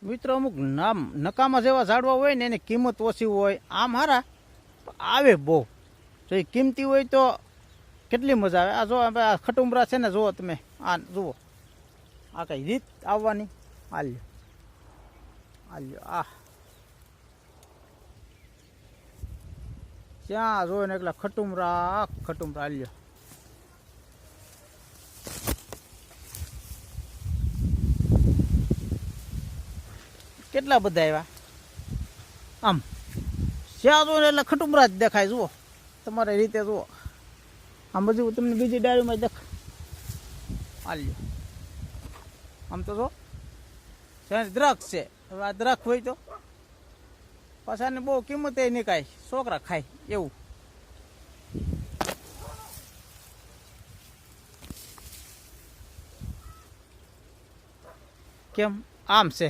મિત્રો અમુક નામ નકામા જેવા ઝાડવા હોય ને એની કિંમત ઓછી હોય, આમ હારા આવે બહુ. જો એ કિંમતી હોય તો કેટલી મજા આવે. આ જો આ ખટુંબરા છે ને, જુઓ તમે, આ જુઓ, આ કઈ રીત આવવાની. હાલ્યો હાલ્યો, ત્યાં જોયો ને એકલા ખટુંબરા ખટુંબરા. હાલ્યો, કેટલા બધા આવ્યા. આમ શ્યા જો એટલે ખટુંબરા જ દેખાય. જુઓ તમારી રીતે, જુઓ આમ બધું તમને બીજી ડાળીમાં દેખાય. હાલ્યો, આમ તો જો દ્રાક્ષ છે. હવે આ દ્રાક્ષ હોય તો પાછાને બહુ કિંમત નહીં કાંઈ, છોકરા ખાય એવું. કેમ આમ છે.